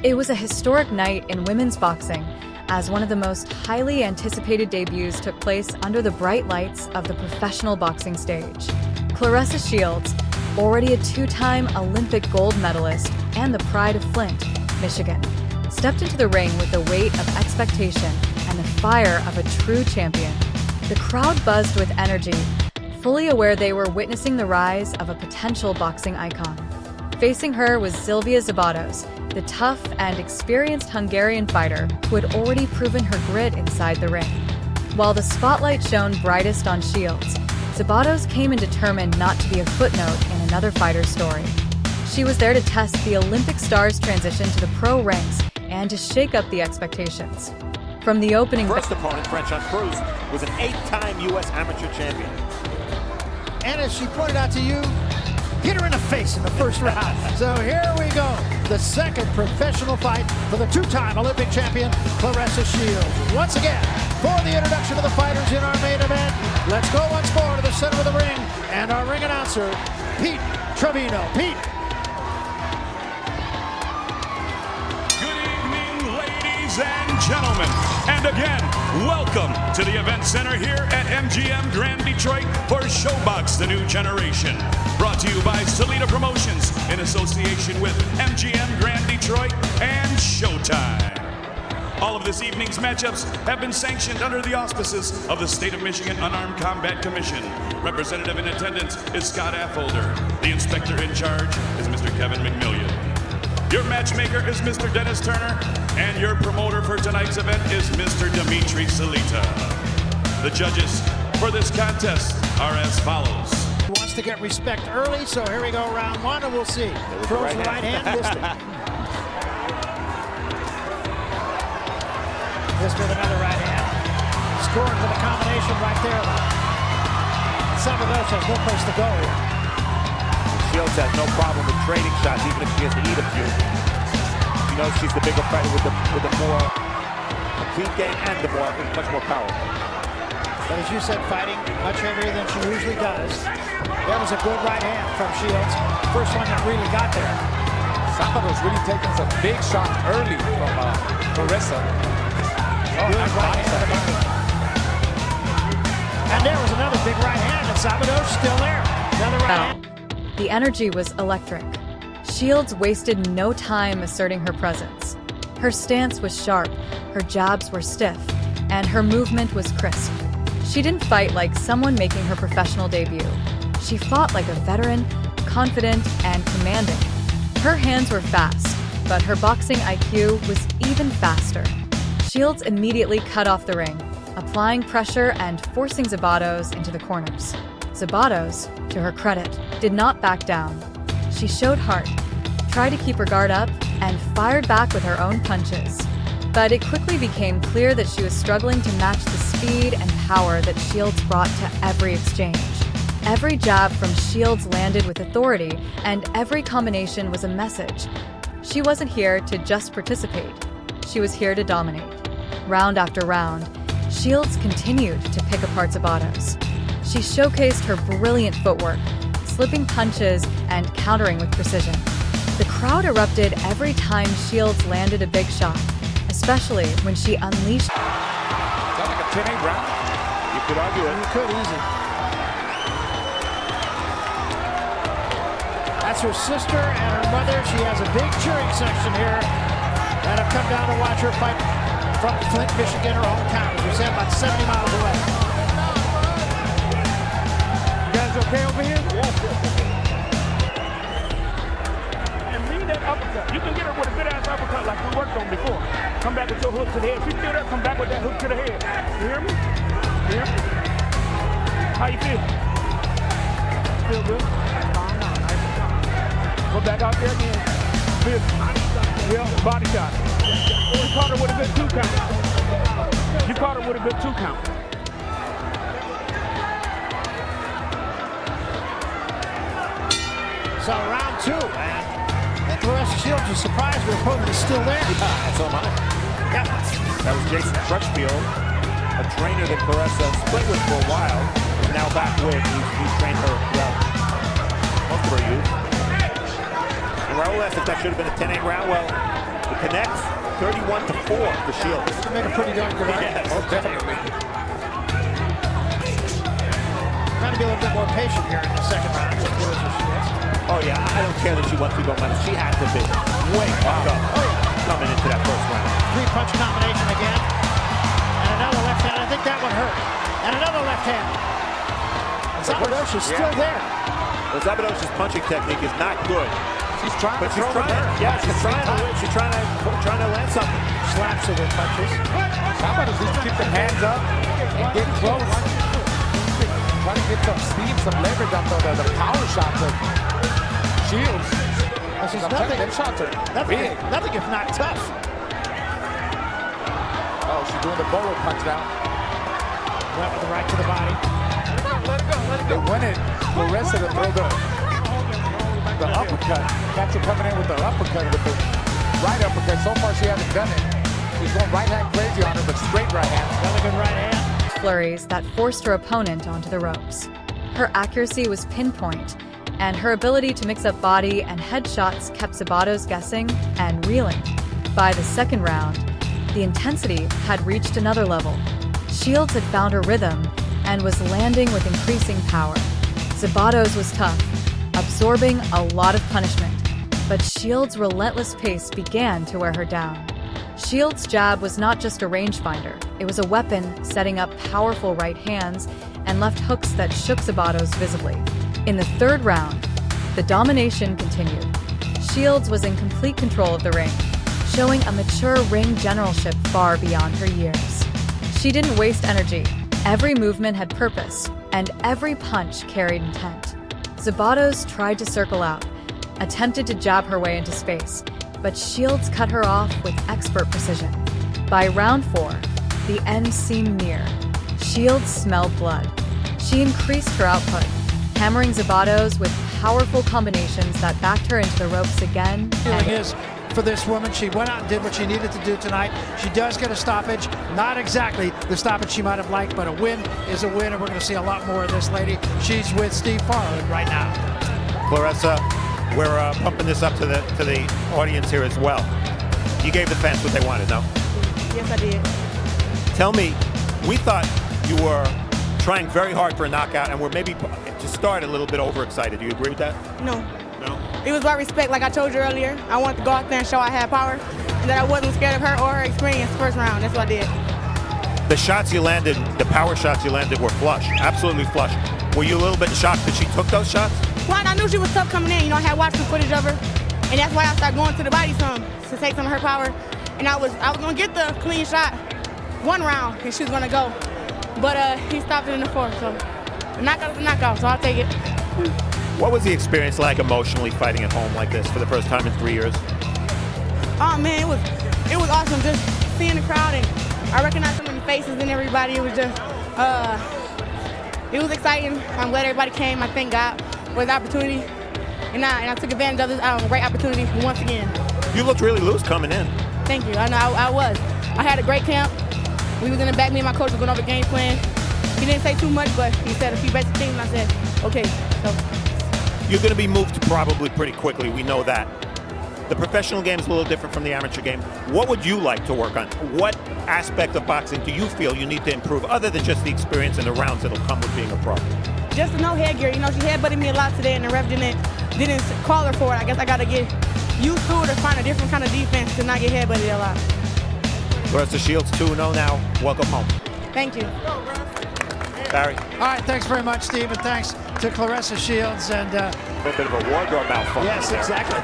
It was a historic night in women's boxing, as one of the most highly anticipated debuts took place under the bright lights of the professional boxing stage. Claressa Shields, already a two-time Olympic gold medalist and the pride of Flint, Michigan, stepped into the ring with the weight of expectation and the fire of a true champion. The crowd buzzed with energy, fully aware they were witnessing the rise of a potential boxing icon. Facing her was Szilvia Szabados, the tough and experienced Hungarian fighter who had already proven her grit inside the ring. While the spotlight shone brightest on Shields, Szabados came in determined not to be a footnote in another fighter's story. She was there to test the Olympic star's transition to the pro ranks and to shake up the expectations. From the opening... First opponent, French on Cruz, was an 8-time U.S. amateur champion. And as she pointed out to you, hit her in the face in the first round. So here we go. The second professional fight for the two-time Olympic champion, Claressa Shields. Once again, for the introduction of the fighters in our main event, let's go once more to the center of the ring and our ring announcer, Pete Trevino. Pete. And gentlemen, and again, welcome to the event center here at MGM Grand Detroit for Showbox The New Generation. Brought to you by Salida Promotions in association with MGM Grand Detroit and Showtime. All of this evening's matchups have been sanctioned under the auspices of the State of Michigan Unarmed Combat Commission. Representative in attendance is Scott Affolter. The inspector in charge is Mr. Kevin McMillian. Your matchmaker is Mr. Dennis Turner, and your promoter for tonight's event is Mr. Dimitri Salita. The judges for this contest are as follows. He wants to get respect early, so here we go, round one, and we'll see. Throws the right hand, missed it. Missed with another right hand. Scoring with a combination right there. Szabados has no place to go here. Shields has no problem with trading shots, even if she has to eat a few. She knows she's the bigger fighter with the more complete game and much more power. But as you said, fighting much heavier than she usually does. That was a good right hand from Shields. First one that really got there. Szabados really taking some big shots early from Claressa. Good right hand. And there was another big right hand, and Szabados still there. Another right hand. The energy was electric. Shields wasted no time asserting her presence. Her stance was sharp, her jabs were stiff, and her movement was crisp. She didn't fight like someone making her professional debut. She fought like a veteran, confident, and commanding. Her hands were fast, but her boxing IQ was even faster. Shields immediately cut off the ring, applying pressure and forcing Szabados into the corners. Szabados, to her credit, did not back down. She showed heart, tried to keep her guard up, and fired back with her own punches. But it quickly became clear that she was struggling to match the speed and power that Shields brought to every exchange. Every jab from Shields landed with authority, and every combination was a message. She wasn't here to just participate. She was here to dominate. Round after round, Shields continued to pick apart Szabados. She showcased her brilliant footwork, slipping punches and countering with precision. The crowd erupted every time Shields landed a big shot, especially when she unleashed... Is that like a 10-8 round? You could argue it. You could, easy. That's her sister and her mother. She has a big cheering section here that have come down to watch her fight from Flint, Michigan, her hometown. As we said, about 70 miles away. Okay over here? Yes. And lean that uppercut. You can get her with a good ass uppercut like we worked on before. Come back with your hook to the head. If you feel that, come back with that hook to the head. You hear me? You hear me? How you feel? Feel good? Go back out there again. Feel. Yeah, body shot. You caught her with a good 2 count. You caught her with a good 2 count. So round two, and I think Claressa Shields was surprised her opponent is still there. Yeah, so am I. Yeah. That was Jason Crutchfield, a trainer that Claressa split with for a while, is now back with. He's trained her throughout most of her youth. And Raul asked if that should have been a 10-8 round. Well, It connects 31-4 for Shields. This can make a pretty darn good argument. Yes. Oh, definitely. Trying to be a little bit more patient here in the second round. Oh yeah, I don't care that she went through the money. She had to be way back up coming into that first round. 3-punch combination again. And another left hand. I think that one hurt. And another left hand. Szabados is still there. Well, Szabados' punching technique is not good. She's trying But to she's throw trying. her. Yeah, she's trying to land something. Slaps her with punches. Szabados needs to keep the hands up and get close. Trying to get some speed, some leverage on the power shots of Shields. This is I'm telling you, them shots are big. nothing if not tough. Oh, she's doing the bolo punch now. Went with the right to the body. They wanted Claressa to throw the uppercut. Catch her coming in with the uppercut, with the right uppercut. So far, she hasn't done it. She's going right hand crazy on her, but straight right hand. Another good right hand. Flurries that forced her opponent onto the ropes. Her accuracy was pinpoint, and her ability to mix up body and head shots kept Szabados guessing and reeling. By the second round, the intensity had reached another level. Shields had found her rhythm and was landing with increasing power. Szabados was tough, absorbing a lot of punishment, but Shields' relentless pace began to wear her down. Shields' jab was not just a rangefinder, it was a weapon setting up powerful right hands and left hooks that shook Szabados visibly. In the third round, the domination continued. Shields was in complete control of the ring, showing a mature ring generalship far beyond her years. She didn't waste energy. Every movement had purpose, and every punch carried intent. Szabados tried to circle out, attempted to jab her way into space, but Shields cut her off with expert precision. By round 4, the end seemed near. Shields smelled blood. She increased her output, hammering Szabados with powerful combinations that backed her into the ropes again. Feeling is for this woman, she went out and did what she needed to do tonight. She does get a stoppage, not exactly the stoppage she might have liked, but a win is a win, and we're going to see a lot more of this lady. She's with Steve Farland right now. Claressa, we're pumping this up to the audience here as well. You gave the fans what they wanted, no? Yes, I did. Tell me, we thought you were trying very hard for a knockout, and we're maybe to start a little bit overexcited. Do you agree with that? No. No? It was about respect, like I told you earlier. I wanted to go out there and show I had power, and that I wasn't scared of her or her experience first round. That's what I did. The shots you landed, the power shots you landed were flush, absolutely flush. Were you a little bit shocked that she took those shots? Well, I knew she was tough coming in. You know, I had watched some footage of her, and that's why I started going to the body some to take some of her power. And I was gonna get the clean shot one round, and she was gonna go, but he stopped it in the fourth. So the knockout was a knockout, so I'll take it. What was the experience like emotionally fighting at home like this for the first time in 3 years? Oh man, it was awesome just seeing the crowd, and I recognized so many faces and everybody. It was just it was exciting. I'm glad everybody came. I thank God for the opportunity, and I took advantage of this great opportunity once again. You looked really loose coming in. Thank you. I know I was. I had a great camp. We was in the back. Me and my coach were going over game plan. He didn't say too much, but he said a few basic things, and I said, okay. So you're going to be moved probably pretty quickly. We know that. The professional game is a little different from the amateur game. What would you like to work on? What aspect of boxing do you feel you need to improve other than just the experience and the rounds that'll come with being a pro? Just to know headgear. You know, she headbutted me a lot today, and the ref didn't call her for it. I guess I got to get used to it or find a different kind of defense to not get headbutted a lot. Claressa Shields 2-0 now. Welcome home. Thank you. Barry. All right, thanks very much, Steve, and thanks to Claressa Shields. And a little bit of a wardrobe malfunction. Yes, there. exactly.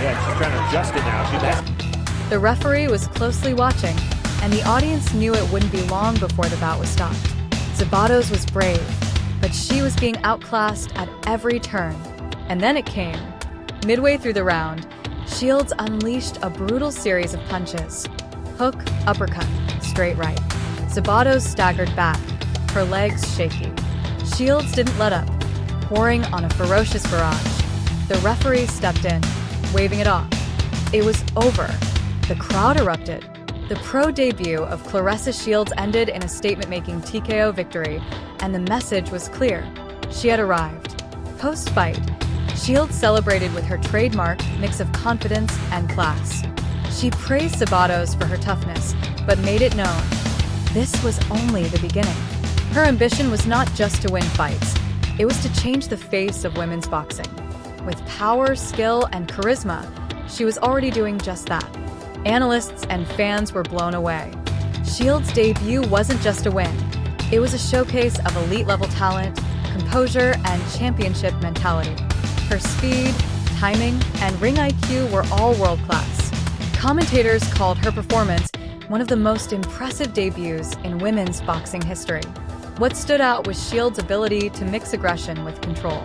Yeah, she's trying to adjust it now. The referee was closely watching, and the audience knew it wouldn't be long before the bout was stopped. Szabados was brave, but she was being outclassed at every turn. And then it came. Midway through the round, Shields unleashed a brutal series of punches. Hook, uppercut, straight right. Szabados staggered back, her legs shaky. Shields didn't let up, pouring on a ferocious barrage. The referee stepped in, waving it off. It was over. The crowd erupted. The pro debut of Claressa Shields ended in a statement-making TKO victory, and the message was clear. She had arrived. Post-fight, Shields celebrated with her trademark mix of confidence and class. She praised Szabados for her toughness, but made it known this was only the beginning. Her ambition was not just to win fights, it was to change the face of women's boxing. With power, skill, and charisma, she was already doing just that. Analysts and fans were blown away. Shields' debut wasn't just a win, it was a showcase of elite-level talent, composure, and championship mentality. Her speed, timing, and ring IQ were all world-class. Commentators called her performance one of the most impressive debuts in women's boxing history. What stood out was Shields' ability to mix aggression with control.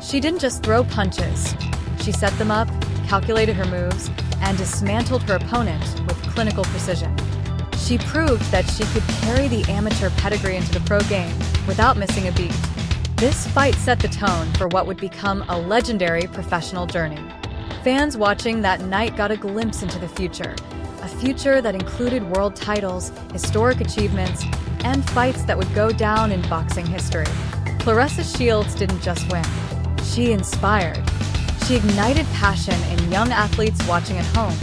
She didn't just throw punches. She set them up, calculated her moves, and dismantled her opponent with clinical precision. She proved that she could carry the amateur pedigree into the pro game without missing a beat. This fight set the tone for what would become a legendary professional journey. Fans watching that night got a glimpse into the future, a future that included world titles, historic achievements, and fights that would go down in boxing history. Claressa Shields didn't just win, she inspired. She ignited passion in young athletes watching at home,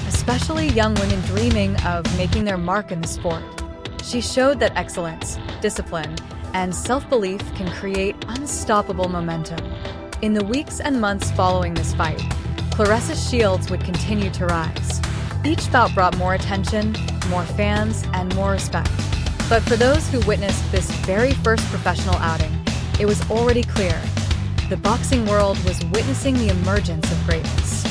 especially young women dreaming of making their mark in the sport. She showed that excellence, discipline, and self-belief can create unstoppable momentum. In the weeks and months following this fight, Claressa Shields would continue to rise. Each bout brought more attention, more fans, and more respect. But for those who witnessed this very first professional outing, it was already clear the boxing world was witnessing the emergence of greatness.